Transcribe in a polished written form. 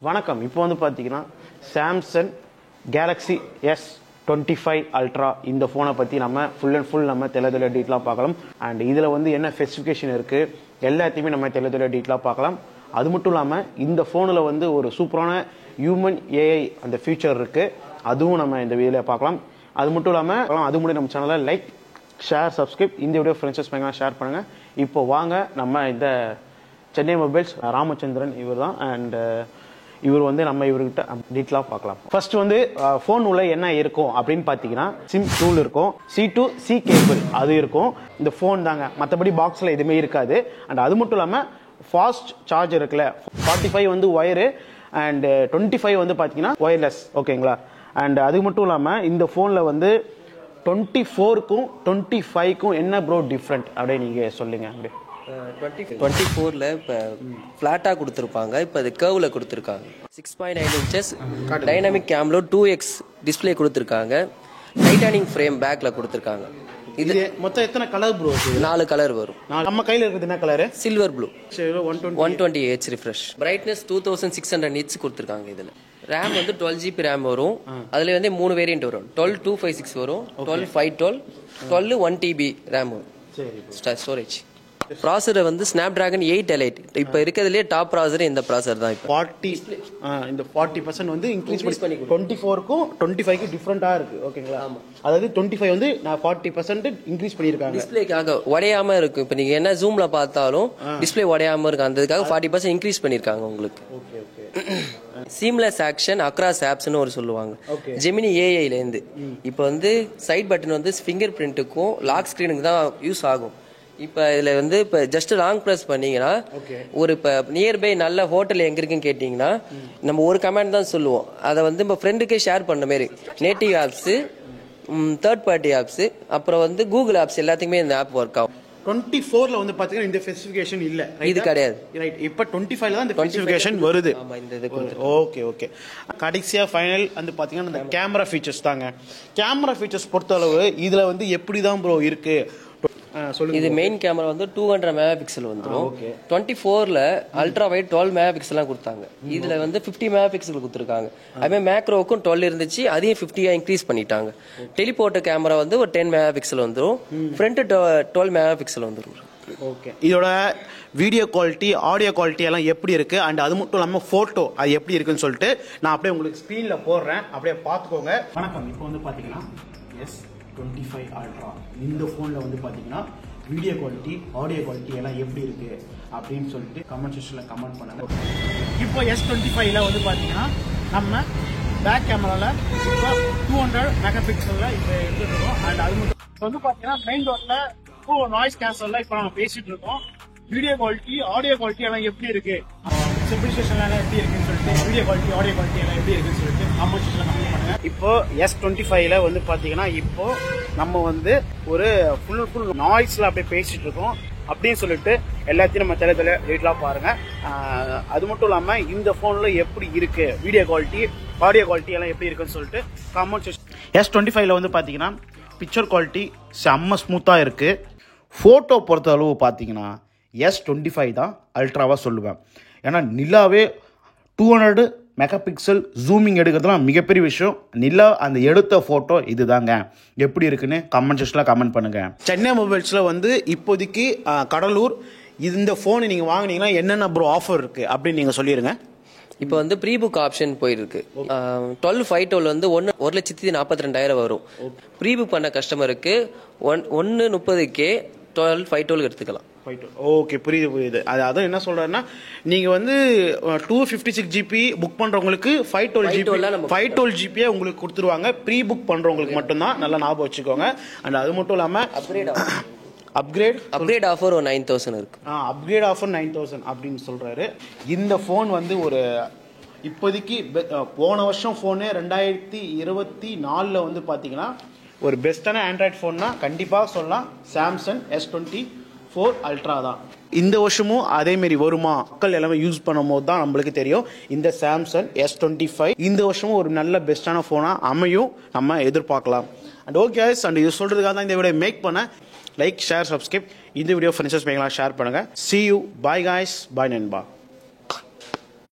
வணக்கம். இப்போ வந்து பார்த்தீங்கன்னா சாம்சங் கேலக்ஸி S25 அல்ட்ரா இந்த ஃபோனை பற்றி நம்ம ஃபுல் அண்ட் ஃபுல் நம்ம தெளிவாக டீட்டெயிலாக பார்க்கலாம். அண்ட் இதில் வந்து என்ன ஸ்பெசிஃபிகேஷன் இருக்குது எல்லாத்தையுமே நம்ம தெளிவாக டீட்டெயிலாக பார்க்கலாம். அது மட்டும் இல்லாமல் இந்த ஃபோனில் வந்து ஒரு சூப்பரான ஹியூமன் ஏஐ அந்த ஃபியூச்சர் இருக்குது, அதுவும் நம்ம இந்த வீடியோவில் பார்க்கலாம். அது மட்டும் இல்லாமல் அது முன்னாடி நம்ம சேனலை லைக் ஷேர் சப்ஸ்கிரைப் இந்த வீடியோ ஃப்ரெண்ட்ஸஸ் பயங்கர ஷேர் பண்ணுங்கள். இப்போ வாங்க நம்ம இந்த சென்னை மொபைல்ஸ் ராமச்சந்திரன் இவர் தான். அண்ட் இவர் வந்து நம்ம இவர்கிட்ட டீட்டெயிலாக பார்க்கலாம். ஃபர்ஸ்ட் வந்து ஃபோன் உள்ள என்ன இருக்கும் அப்படின்னு பார்த்தீங்கன்னா சிம் டூல் இருக்கும், C2C கேபிள் அது இருக்கும். இந்த ஃபோன் தாங்க, மற்றபடி பாக்ஸில் எதுவுமே இருக்காது. அண்ட் அது மட்டும் இல்லாமல் ஃபாஸ்ட் சார்ஜர் இருக்குல்ல, 45 வந்து ஒயரு அண்ட் 25 வந்து பார்த்தீங்கன்னா ஒயர்லெஸ். ஓகேங்களா? அண்ட் அது மட்டும் இல்லாமல் இந்த ஃபோனில் வந்து 24க்கும் 25க்கும் என்ன ப்ரோ டிஃப்ரெண்ட் அப்படியே நீங்கள் சொல்லுங்க. அப்படியே 24ல இப்போ ஃப்ளாட்டாக கொடுத்துருப்பாங்க, இப்போ அது கர்வில் கொடுத்துருக்காங்க. 6.9 இன்ச்சஸ் டைனாமிக் கேம்லோ 2x டிஸ்பிளே கொடுத்துருக்காங்க. டைட்டானிக் ஃப்ரேம் பேக்கில் கொடுத்துருக்காங்க. இது மொத்தம் எத்தனை கலர் ப்ரோ? 4 கலர் வரும். நம்ம கையில் இருக்குது என்ன colour? Silver blue, 120Hz refresh, brightness 2600 nits கொடுத்துருக்காங்க. இதில் ரேம் வந்து 12GB ரேம் வரும். அதில் வந்து 3 வேரியன்ட் வரும். 12256 வரும், 12512, 121TB ரேம் வரும். ஸ்டோரேஜ் ப்ராசர் வந்து ஸ்னாப்டிராகன் 8 Elite. இப்போ இருக்கிறதுலே டாப் ப்ராசர் இந்த ப்ராசர் தான். இப்போ 40% வந்து இன்க்ரீஸ் பண்ணி 24க்கும் 25க்கும் டிஃப்ரெண்டாக இருக்கு. ஓகேங்களா? அதாவது 25 வந்து நான் 40% இன்க்ரீஸ் பண்ணியிருக்காங்க. டிஸ்பிளேக்காக உடையாம இருக்கும். இப்போ நீங்க என்ன ஜூம்ல பார்த்தாலும் டிஸ்பிளே உடையாம இருக்கு, அதுக்காக 40% இன்க்ரீஸ் பண்ணியிருக்காங்க உங்களுக்கு. சீம்லெஸ் ஆக்ஷன் அக்ராஸ் ஆப்ஸ்னு ஒரு சொல்லுவாங்க, ஜெமினி ஏஐல இருந்து. இப்போ வந்து சைட் பட்டன் வந்து ஃபிங்கர் பிரிண்ட்டுக்கும் லாக் ஸ்கிரீனுக்கு தான் யூஸ் ஆகும். இப்போ இதில் வந்து இப்போ ஜஸ்ட் லாங் ப்ரெஸ் பண்ணீங்கன்னா ஒரு இப்போ நியர்பை நல்ல ஹோட்டல் எங்கே இருக்குன்னு கேட்டிங்கன்னா நம்ம ஒரு கமெண்ட் தான் சொல்லுவோம். அதை வந்து இப்போ ஃப்ரெண்டுக்கே ஷேர் பண்ண மாரி native apps, third party apps, அப்புறம் வந்து கூகுள் ஆப்ஸ் எல்லாத்துக்குமே இந்த ஆப் ஒர்க் ஆகும். 24ல வந்து பாத்தீங்கன்னா இந்த ஸ்பெசிஃபிகேஷன் இல்ல, இது கிடையாது. ரைட். இப்போ 25ல தான் இந்த ஸ்பெசிஃபிகேஷன் வருது. ஆமா, இந்த இது ஓகே ஓகே. கடைசியா ஃபைனல் வந்து பாத்தீங்கன்னா இந்த கேமரா ஃபீச்சர்ஸ் தாங்க. கேமரா ஃபீச்சர்ஸ் பொறுத்தளவு இதுல வந்து எப்படி தான் ப்ரோ இருக்கு? இது மெயின் கேமரா வந்து 200 மெகாபிக்சல் வந்துடும். 24ல அல்ட்ரா வைட் 12 மெகாபிக்சல்லாம் கொடுத்தாங்க. இதுல வந்து 50 மெகாபிக்சல் கொடுத்துருக்காங்க. அதுவே மேக்ரோவுக்கும் 12 இருந்துச்சு, அதையும் 50 இன்க்ரீஸ் பண்ணிட்டாங்க. டெலிபோர்ட் கேமரா வந்து ஒரு 10 மெகாபிக்சல் வந்துடும், ஃப்ரண்ட் 12 மெகாபிக்சல் வந்துடும். ஓகே. இதோட வீடியோ குவாலிட்டி ஆடியோ குவாலிட்டி எல்லாம் எப்படி இருக்கு அண்ட் அது மட்டும் இல்லாமல் ஃபோட்டோ அது எப்படி இருக்குன்னு சொல்லிட்டு நான் அப்படியே உங்களுக்கு ஸ்க்ரீனில் போடுறேன், அப்படியே பார்த்துக்கோங்க. வணக்கம். இப்போ வந்து பார்த்தீங்கன்னா S25 அல்ட்ரா இந்த ஃபோனில் வந்து பார்த்தீங்கன்னா வீடியோ குவாலிட்டி ஆடியோ குவாலிட்டி எல்லாம் எப்படி இருக்கு அப்படின்னு சொல்லிட்டு கமெண்ட் செக்ஷனில் கமெண்ட் பண்ணுங்க. இப்போ S25ல வந்து பார்த்தீங்கன்னா நம்ம பேக் கேமராவில் இப்போ 200 மெகாபிக்சலில் இப்போ எடுத்துருக்கோம். அண்ட் அது மட்டும் வந்து பார்த்தீங்கன்னா மெயின் டோரில் நாய்ஸ் கேன்சலில் இப்போ நம்ம பேசிட்டு இருக்கோம். வீடியோ குவாலிட்டி ஆடியோ குவாலிட்டி எல்லாம் எப்படி இருக்கு, ஸ்டெபிலைசேஷன் எல்லாம் எப்படி இருக்குன்னு சொல்லிட்டு, வீடியோ குவாலிட்டி ஆடியோ குவாலிட்டி எல்லாம் எப்படி இருக்குன்னு சொல்லிட்டு கமெண்ட் செக்ஷன்ல கமெண்ட் பண்ணுங்க. இப்போ S25ல வந்து பாத்தீங்கன்னா இப்போ நம்ம வந்து ஒரு ஃபுல் நாய்ஸ்ல அப்படியே பேசிட்டு இருக்கோம் அப்படின்னு சொல்லிட்டு எல்லாத்தையும் நம்ம தெளிவாக டீட்டெயிலாக பாருங்க. அது மட்டும் இல்லாம இந்த போன்ல எப்படி இருக்கு வீடியோ குவாலிட்டி ஆடியோ குவாலிட்டி எல்லாம் எப்படி இருக்குன்னு சொல்லிட்டு கமெண்ட் செக்ஷன். S25ல வந்து பாத்தீங்கன்னா பிக்சர் குவாலிட்டி செம்ம ஸ்மூத்தா இருக்கு. போட்டோ பொறுத்த அளவு பாத்தீங்கன்னா S25 தான் அல்ட்ராவாக சொல்லுவேன். ஏன்னா நிலாவே 200 மெகாபிக்சல் ஜூமிங் எடுக்கிறதுலாம் மிகப்பெரிய விஷயம். நிலா அந்த எடுத்த ஃபோட்டோ இது தாங்க. எப்படி இருக்குன்னு கமெண்ட் செக்ஷனில் கமெண்ட் பண்ணுங்க. சென்னை மொபைல்ஸில் வந்து இப்போதைக்கு கடலூர் இந்த ஃபோனை நீங்கள் வாங்கினீங்கன்னா என்னென்ன ப்ரோ ஆஃபர் இருக்குது அப்படின்னு நீங்கள் சொல்லிடுங்க. இப்போ வந்து ப்ரீ புக் ஆப்ஷன் போயிருக்கு. 12/512 வந்து 1,42,000 வரும். ப்ரீ புக் பண்ண கஸ்டமருக்கு 130K 12/512 எடுத்துக்கலாம். ஓகே, புரியுது. அதான் என்ன சொல்றேன்னா நீங்க வந்து 256GB புக் பண்றவங்களுக்கு 512GB உங்களுக்கு கொடுத்துருவாங்க. ப்ரீ புக் பண்றவங்களுக்கு மட்டும்தான், நல்லா ஞாபகம் வச்சுக்கோங்க. அண்ட் அது மட்டும் இல்லாம அப்கிரேட் ஆஃபர் 9,000 இருக்கு. அப்கிரேட் ஆஃபர் 9,000 அப்படின்னு சொல்றாரு. இந்த ஃபோன் வந்து ஒரு இப்போதைக்கு போன வருஷம் ஃபோனு 2024ல வந்து பாத்தீங்கன்னா ஒரு பெஸ்டான ஆண்ட்ராய்ட் ஃபோன்னா கண்டிப்பாக சொல்லலாம் சாம்சங் S24 அல்ட்ரா தான். இந்த வருஷமும் அதேமாரி வருமா, மக்கள் எல்லாமே யூஸ் பண்ணும் போது தான் நம்மளுக்கு தெரியும். இந்த சாம்சங் S25 இந்த வருஷமும் ஒரு நல்ல பெஸ்டான ஃபோனாக அமையும், நம்ம எதிர்பார்க்கலாம். அண்ட் ஓகே அண்ட் இது சொல்கிறதுக்காக தான் இந்த வீடியோ மேக் பண்ணேன். லைக் ஷேர் சப்ஸ்கிரைப் இந்த வீடியோ ஃப்ரெண்ட்ஸஸ் ஷேர் பண்ணுங்கள். See you, bye guys, bye நண்பா.